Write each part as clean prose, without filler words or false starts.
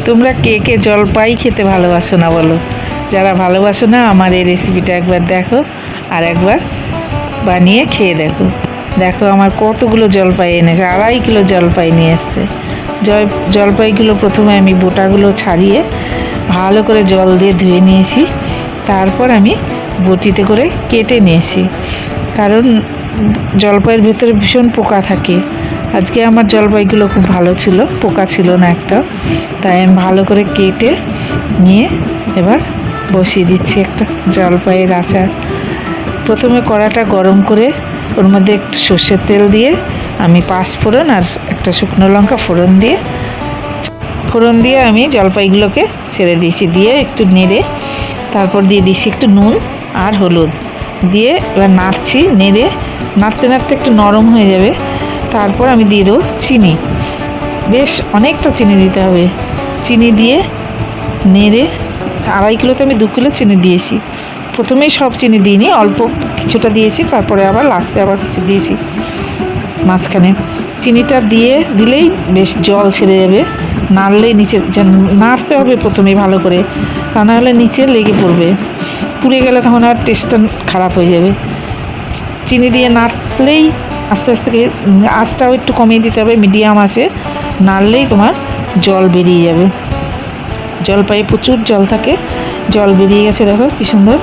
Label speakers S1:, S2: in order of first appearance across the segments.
S1: তোমরা কে কে জলপাই খেতে ভালোবাসো না বলো? যারা ভালোবাসো না আমার এই রেসিপিটা একবার দেখো আর একবার বানিয়ে খেয়ে দেখো। দেখো আমার কতগুলো জলপাই এনেছে, 2.5 কিলো জলপাই নিয়ে এসছে। জলপাইগুলো প্রথমে আমি বোটাগুলো ছাড়িয়ে ভালো করে জল দিয়ে ধুয়ে নিয়েছি। তারপর আমি বটিতে করে কেটে নিয়েছি, কারণ জলপাইয়ের ভেতরে ভীষণ পোকা থাকে। আজকে আমার জলপাইগুলো খুব ভালো ছিল, পোকা ছিল না একটা, তাই আমি ভালো করে কেটে নিয়ে এবার বসিয়ে দিচ্ছি একটা জলপাইয়ের আচার। প্রথমে কড়াটা গরম করে ওর মধ্যে একটু সর্ষের তেল দিয়ে আমি 5 ফোড়ন আর একটা শুকনো লঙ্কা ফোড়ন দিয়ে আমি জলপাইগুলোকে ছেড়ে দিয়েছি, দিয়ে একটু নেড়ে তারপর দিয়ে দিয়েছি একটু নুন আর হলুদ দিয়ে এবার নাড়ছি। নাড়তে নাড়তে একটু নরম হয়ে যাবে, তারপর আমি দিয়ে দেবো চিনি। বেশ অনেকটা চিনি দিতে হবে। চিনি দিয়ে নেড়ে 2.5 কিলোতে আমি 2 কিলো চিনি দিয়েছি। প্রথমেই সব চিনি দিইনি, অল্প কিছুটা দিয়েছি, তারপরে আবার লাস্টে আবার কিছু দিয়েছি মাঝখানে। চিনিটা দিলেই বেশ জল ছেড়ে যাবে। নাড়লেই নিচে নাড়তে হবে প্রথমেই ভালো করে, তা নাহলে নিচে লেগে পড়বে, পুড়ে গেলে তখন আর টেস্টটা খারাপ হয়ে যাবে। চিনি দিয়ে নাড়লেই আস্তে আস্তে আঁচটাও একটু কমিয়ে দিতে হবে, মিডিয়াম আছে, নাড়লেই তোমার জল বেরিয়ে যাবে। জলপাইয়ে প্রচুর জল থাকে, জল বেরিয়ে গেছে দেখো কি সুন্দর।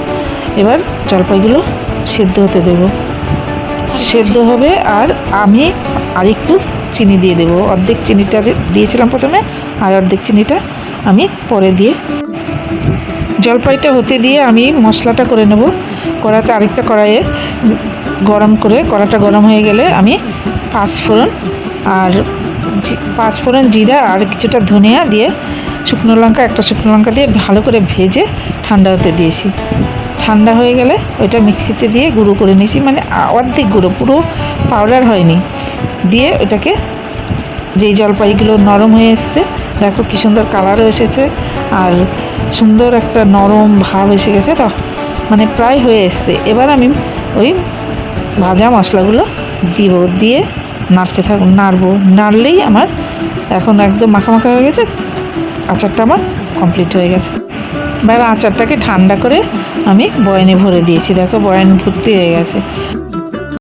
S1: এবার জলপাইগুলো সেদ্ধ হতে দেবো, সেদ্ধ হবে। আর আমি আরেকটু চিনি দিয়ে দেবো, অর্ধেক চিনিটা দিয়েছিলাম প্রথমে, আর অর্ধেক চিনিটা আমি পরে দিয়ে জলপাইটা হতে দিয়ে আমি মশলাটা করে নেব। কড়াতে আরেকটা কড়াইয়ে গরম করে, কড়াটা গরম হয়ে গেলে আমি 5 ফোড়ন জিরা আর কিছুটা ধনিয়া দিয়ে একটা শুকনো লঙ্কা দিয়ে ভালো করে ভেজে ঠান্ডা হতে দিয়েছি। ঠান্ডা হয়ে গেলে ওইটা মিক্সিতে দিয়ে গুঁড়ো করে নিয়েছি, মানে অর্ধেক গুঁড়ো, পুরো পাউডার হয়নি। দিয়ে ওটাকে, যেই জলপাইগুলো নরম হয়ে এসছে দেখো কি সুন্দর কালারও এসেছে আর সুন্দর একটা নরম ভাব এসে গেছে, তো মানে প্রায় হয়ে এসছে। এবার আমি ওই ভাজা মশলাগুলো দিয়ে নাড়বো। নাড়লেই আমার এখন একদম মাখা মাখা হয়ে গেছে, আচারটা আমার কমপ্লিট হয়ে গেছে। এবার আচারটাকে ঠান্ডা করে আমি বয়ামে ভরে দিয়েছি, দেখো বয়াম ভর্তি হয়ে গেছে।